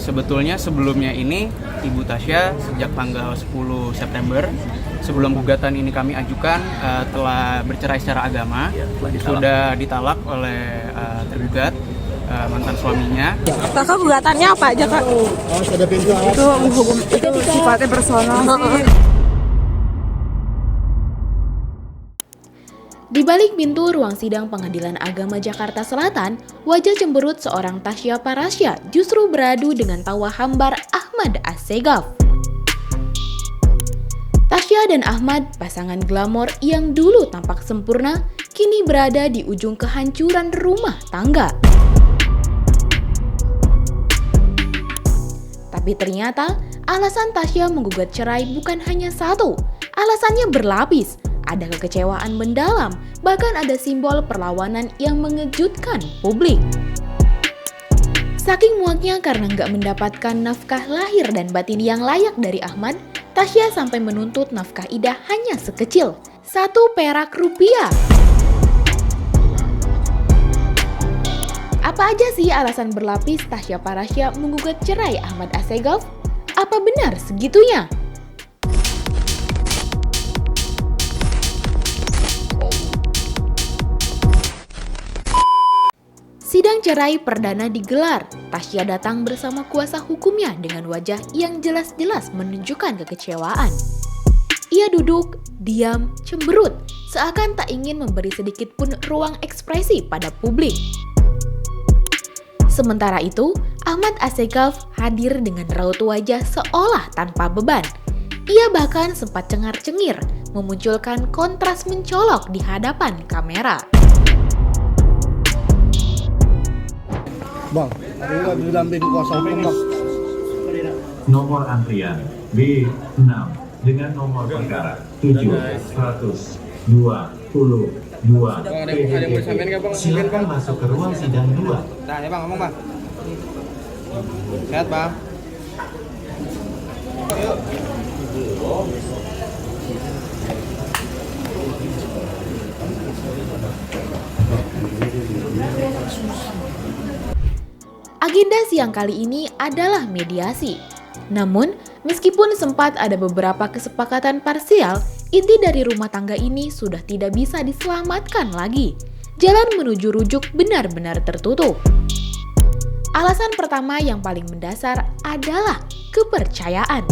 Sebetulnya sebelumnya ini Ibu Tasya sejak tanggal 10 September sebelum gugatan ini kami ajukan telah bercerai secara agama, sudah ditalak oleh tergugat mantan suaminya. Kakak gugatannya apa aja kak? Itu hukum itu sifatnya personal sih. Di balik pintu ruang sidang Pengadilan Agama Jakarta Selatan, wajah cemberut seorang Tasya Parasya justru beradu dengan tawa hambar Ahmad Assegaf. Tasya dan Ahmad, pasangan glamor yang dulu tampak sempurna, kini berada di ujung kehancuran rumah tangga. Tapi ternyata, alasan Tasya menggugat cerai bukan hanya satu, alasannya berlapis. Ada kekecewaan mendalam, bahkan ada simbol perlawanan yang mengejutkan publik. Saking muaknya karena nggak mendapatkan nafkah lahir dan batin yang layak dari Ahmad, Tasya sampai menuntut nafkah Ida hanya sekecil 1 perak rupiah. Apa aja sih alasan berlapis Tasya Parasya menggugat cerai Ahmad Assegaf? Apa benar segitunya? Sidang cerai perdana digelar. Tasya datang bersama kuasa hukumnya dengan wajah yang jelas-jelas menunjukkan kekecewaan. Ia duduk, diam, cemberut, seakan tak ingin memberi sedikit pun ruang ekspresi pada publik. Sementara itu, Ahmad Assegaf hadir dengan raut wajah seolah tanpa beban. Ia bahkan sempat cengar-cengir, memunculkan kontras mencolok di hadapan kamera. Bang, hari ini lagi didampingi kuasa hukum, Bang. Nomor antrian B6 dengan nomor perkara 722. Silakan masuk ke ruang sidang 2. Nah, ya Bang, ngomong Bang. Sehat Bang. Agenda siang kali ini adalah mediasi. Namun, meskipun sempat ada beberapa kesepakatan parsial, inti dari rumah tangga ini sudah tidak bisa diselamatkan lagi. Jalan menuju rujuk benar-benar tertutup. Alasan pertama yang paling mendasar adalah kepercayaan.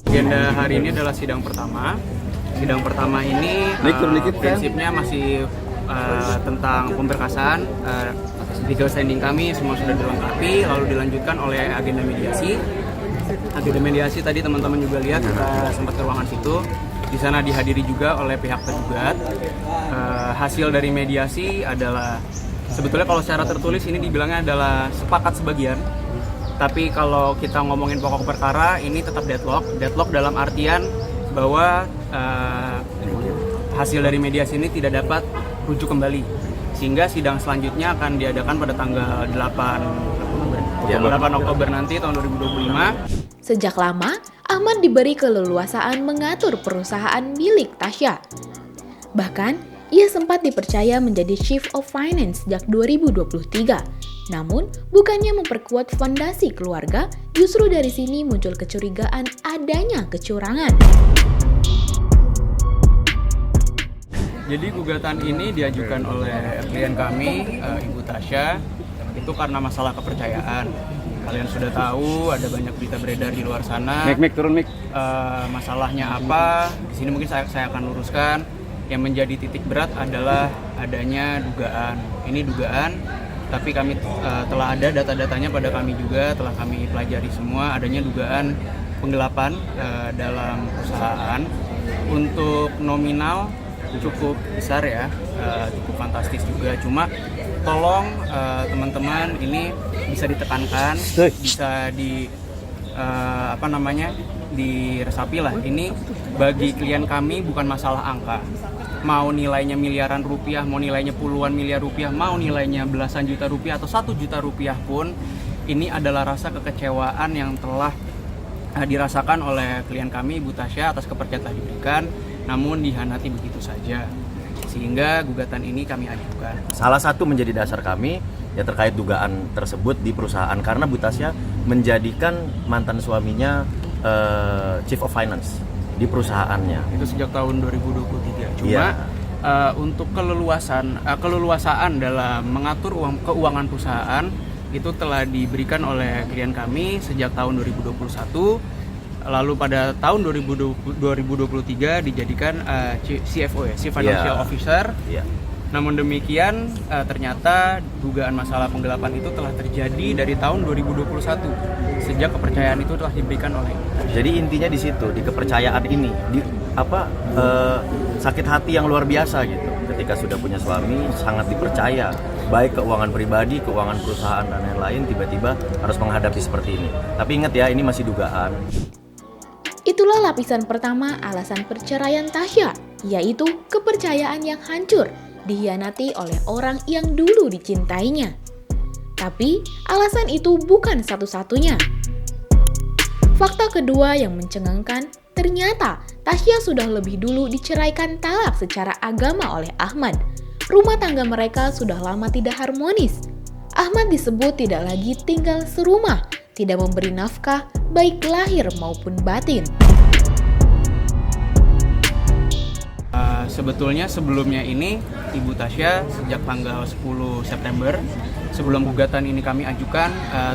Agenda hari ini adalah sidang pertama. Sidang pertama ini prinsipnya masih tentang pemberkasan, legal standing kami semua sudah dilengkapi, lalu dilanjutkan oleh agenda mediasi. Agenda mediasi tadi teman-teman juga lihat, kita sempat ke ruangan situ. Di sana dihadiri juga oleh pihak tergugat. Hasil dari mediasi adalah sebetulnya kalau secara tertulis ini dibilangnya adalah sepakat sebagian. Tapi kalau kita ngomongin pokok perkara ini tetap deadlock. Deadlock dalam artian bahwa hasil dari mediasi ini tidak dapat rujuk kembali, sehingga sidang selanjutnya akan diadakan pada tanggal 8 Oktober nanti tahun 2025. Sejak lama, Ahmad diberi keleluasaan mengatur perusahaan milik Tasya. Bahkan, ia sempat dipercaya menjadi Chief of Finance sejak 2023. Namun, bukannya memperkuat fondasi keluarga, justru dari sini muncul kecurigaan adanya kecurangan. Jadi gugatan ini diajukan oleh klien kami, Ibu Tasya, itu karena masalah kepercayaan. Kalian sudah tahu ada banyak berita beredar di luar sana. Masalahnya apa? Di sini mungkin saya akan luruskan. Yang menjadi titik berat adalah adanya dugaan. Ini dugaan, tapi kami telah ada data-datanya pada kami juga, telah kami pelajari semua. Adanya dugaan penggelapan dalam perusahaan untuk nominal cukup besar ya, cukup fantastis juga. Cuma tolong teman-teman ini bisa ditekankan, bisa diresapi lah. Ini bagi klien kami bukan masalah angka. Mau nilainya miliaran rupiah, mau nilainya puluhan miliar rupiah, mau nilainya belasan juta rupiah atau 1 juta rupiah pun, ini adalah rasa kekecewaan yang telah dirasakan oleh klien kami, Ibu Tasya, atas kepercayaan telah diberikan, namun dihianati begitu saja. Sehingga gugatan ini kami ajukan. Salah satu menjadi dasar kami ya terkait dugaan tersebut di perusahaan karena Bu Tasya menjadikan mantan suaminya Chief of Finance di perusahaannya. Itu sejak tahun 2023. Cuma Iya. untuk keleluasaan dalam mengatur keuangan perusahaan itu telah diberikan oleh klien kami sejak tahun 2021. Lalu pada tahun 2023 dijadikan CFO ya, Chief Financial Iya. Officer. Iya. Namun demikian ternyata dugaan masalah penggelapan itu telah terjadi dari tahun 2021 sejak kepercayaan itu telah diberikan oleh. Jadi intinya di situ, di kepercayaan ini, sakit hati yang luar biasa gitu. Ketika sudah punya suami, sangat dipercaya, baik keuangan pribadi, keuangan perusahaan dan lain-lain, tiba-tiba harus menghadapi seperti ini. Tapi ingat ya, ini masih dugaan. Itulah lapisan pertama alasan perceraian Tasya, yaitu kepercayaan yang hancur, dikhianati oleh orang yang dulu dicintainya. Tapi, alasan itu bukan satu-satunya. Fakta kedua yang mencengangkan, ternyata Tasya sudah lebih dulu diceraikan talak secara agama oleh Ahmad. Rumah tangga mereka sudah lama tidak harmonis. Ahmad disebut tidak lagi tinggal serumah, tidak memberi nafkah baik lahir maupun batin. Sebetulnya sebelumnya ini Ibu Tasya sejak tanggal 10 September sebelum gugatan ini kami ajukan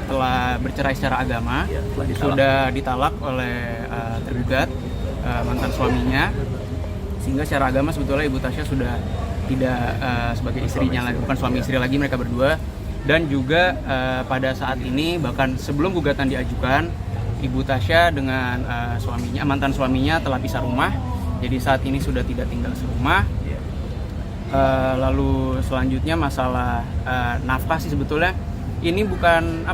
telah bercerai secara agama, sudah ditalak oleh tergugat mantan suaminya, sehingga secara agama sebetulnya Ibu Tasya sudah tidak sebagai istrinya lagi, bukan suami istri lagi, mereka berdua. Dan juga pada saat ini bahkan sebelum gugatan diajukan, Ibu Tasya dengan mantan suaminya telah pisah rumah. Jadi saat ini sudah tidak tinggal serumah. Lalu selanjutnya masalah nafkah sih sebetulnya ini bukan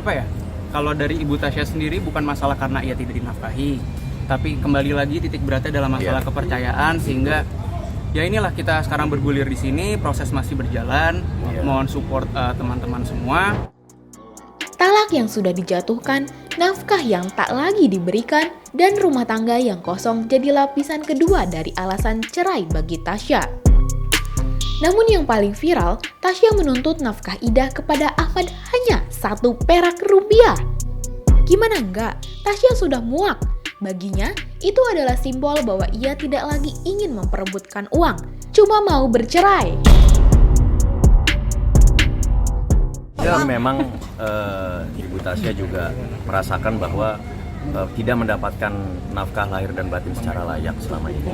kalau dari Ibu Tasya sendiri bukan masalah karena ia tidak dinafkahi, tapi kembali lagi titik beratnya dalam masalah kepercayaan, sehingga ya inilah kita sekarang bergulir di sini, proses masih berjalan. Mohon support teman-teman semua. Talak yang sudah dijatuhkan, nafkah yang tak lagi diberikan, dan rumah tangga yang kosong jadi lapisan kedua dari alasan cerai bagi Tasya. Namun yang paling viral, Tasya menuntut nafkah Ida kepada Ahmad hanya 1 perak rupiah. Gimana enggak, Tasya sudah muak. Baginya, itu adalah simbol bahwa ia tidak lagi ingin memperebutkan uang, cuma mau bercerai. Ya memang Ibu Tasya juga merasakan bahwa tidak mendapatkan nafkah lahir dan batin secara layak selama ini.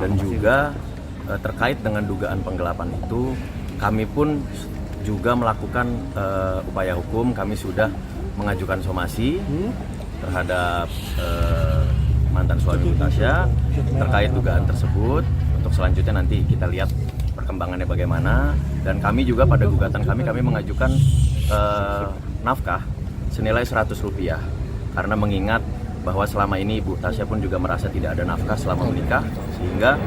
Dan juga terkait dengan dugaan penggelapan itu, kami pun juga melakukan upaya hukum. Kami sudah mengajukan somasi terhadap mantan suami Ibu Tasya terkait dugaan tersebut. Untuk selanjutnya nanti kita lihat perkembangannya bagaimana. Dan kami juga pada gugatan kami mengajukan nafkah senilai Rp100 karena mengingat bahwa selama ini Ibu Tasya pun juga merasa tidak ada nafkah selama menikah, sehingga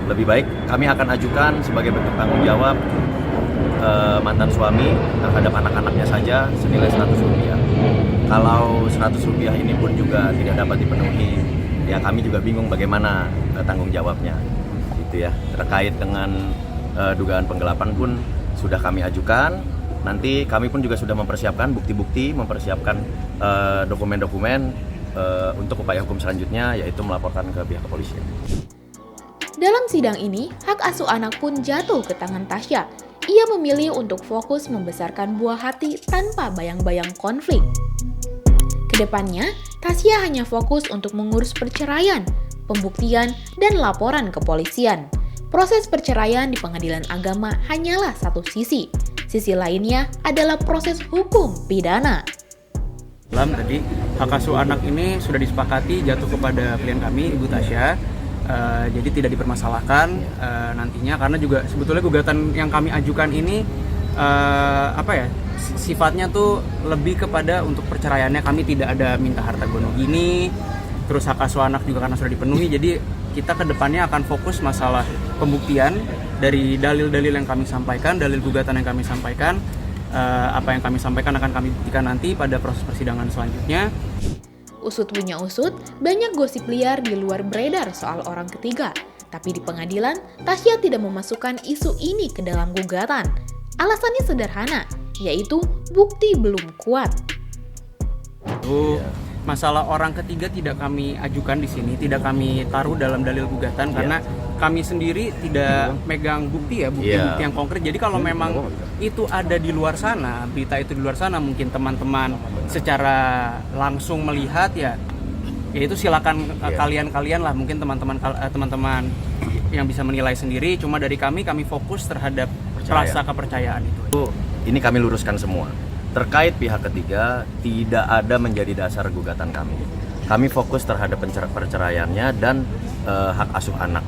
lebih baik kami akan ajukan sebagai bentuk tanggung jawab mantan suami terhadap anak-anaknya saja senilai Rp100. Kalau Rp100 ini pun juga tidak dapat dipenuhi, ya kami juga bingung bagaimana tanggung jawabnya. Gitu ya. Terkait dengan dugaan penggelapan pun sudah kami ajukan. Nanti kami pun juga sudah mempersiapkan bukti-bukti, mempersiapkan dokumen-dokumen untuk upaya hukum selanjutnya, yaitu melaporkan ke pihak kepolisian. Dalam sidang ini, hak asuh anak pun jatuh ke tangan Tasya. Ia memilih untuk fokus membesarkan buah hati tanpa bayang-bayang konflik. Kedepannya, Tasya hanya fokus untuk mengurus perceraian, pembuktian, dan laporan kepolisian. Proses perceraian di pengadilan agama hanyalah satu sisi. Sisi lainnya adalah proses hukum pidana. Tadi hak asuh anak ini sudah disepakati jatuh kepada klien kami, Ibu Tasya. Jadi tidak dipermasalahkan nantinya, karena juga sebetulnya gugatan yang kami ajukan ini sifatnya tuh lebih kepada untuk perceraiannya. Kami tidak ada minta harta gono gini, terus hak asuh anak juga karena sudah dipenuhi. Jadi kita ke depannya akan fokus masalah pembuktian dari dalil-dalil yang kami sampaikan, dalil gugatan yang kami sampaikan. Apa yang kami sampaikan akan kami buktikan nanti pada proses persidangan selanjutnya. Usut punya usut, banyak gosip liar di luar beredar soal orang ketiga. Tapi di pengadilan, Tasya tidak memasukkan isu ini ke dalam gugatan. Alasannya sederhana, yaitu bukti belum kuat. Itu masalah orang ketiga tidak kami ajukan di sini, tidak kami taruh dalam dalil gugatan karena kami sendiri tidak megang bukti bukti yang konkret. Jadi kalau memang itu ada di luar sana, berita itu di luar sana, mungkin teman-teman secara langsung melihat ya itu silakan kalian lah, mungkin teman-teman yang bisa menilai sendiri. Cuma dari kami fokus terhadap rasa kepercayaan itu. Ini kami luruskan semua. Terkait pihak ketiga, tidak ada menjadi dasar gugatan kami. Kami fokus terhadap perceraiannya dan hak asuh anak.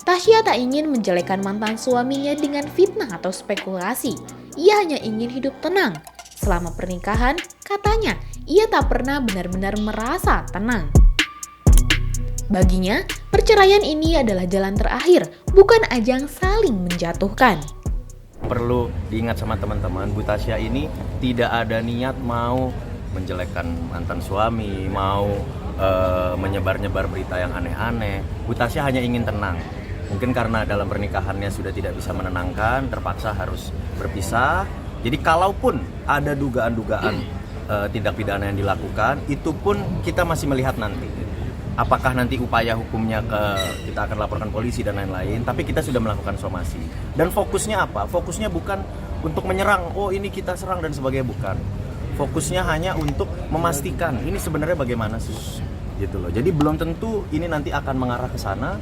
Tasya tak ingin menjelekkan mantan suaminya dengan fitnah atau spekulasi. Ia hanya ingin hidup tenang. Selama pernikahan, katanya, ia tak pernah benar-benar merasa tenang. Baginya, perceraian ini adalah jalan terakhir, bukan ajang saling menjatuhkan. Perlu diingat sama teman-teman, Bu Tasya ini tidak ada niat mau menjelekkan mantan suami, mau menyebar-nyebar berita yang aneh-aneh. Bu Tasya hanya ingin tenang. Mungkin karena dalam pernikahannya sudah tidak bisa menenangkan, terpaksa harus berpisah. Jadi kalaupun ada dugaan-dugaan tindak pidana yang dilakukan, itu pun kita masih melihat nanti. Apakah nanti upaya hukumnya kita akan laporkan polisi dan lain-lain, tapi kita sudah melakukan somasi. Dan fokusnya apa? Fokusnya bukan untuk menyerang, oh ini kita serang dan sebagainya, bukan. Fokusnya hanya untuk memastikan ini sebenarnya bagaimana sih, gitu loh. Jadi belum tentu ini nanti akan mengarah ke sana.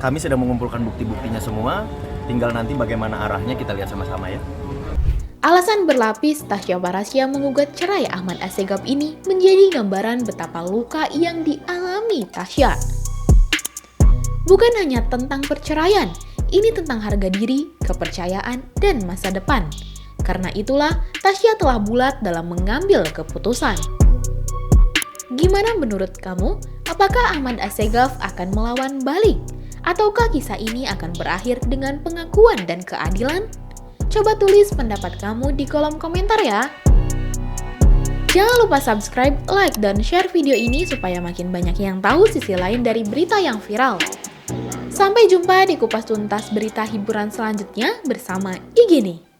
Kami sedang mengumpulkan bukti-buktinya semua, tinggal nanti bagaimana arahnya kita lihat sama-sama ya. Alasan berlapis Tasya Barasya menggugat cerai Ahmad Assegaf ini menjadi gambaran betapa luka yang dialami Tasya. Bukan hanya tentang perceraian, ini tentang harga diri, kepercayaan, dan masa depan. Karena itulah Tasya telah bulat dalam mengambil keputusan. Gimana menurut kamu? Apakah Ahmad Assegaf akan melawan balik? Ataukah kisah ini akan berakhir dengan pengakuan dan keadilan? Coba tulis pendapat kamu di kolom komentar ya. Jangan lupa subscribe, like, dan share video ini supaya makin banyak yang tahu sisi lain dari berita yang viral. Sampai jumpa di kupas tuntas berita hiburan selanjutnya bersama IGini.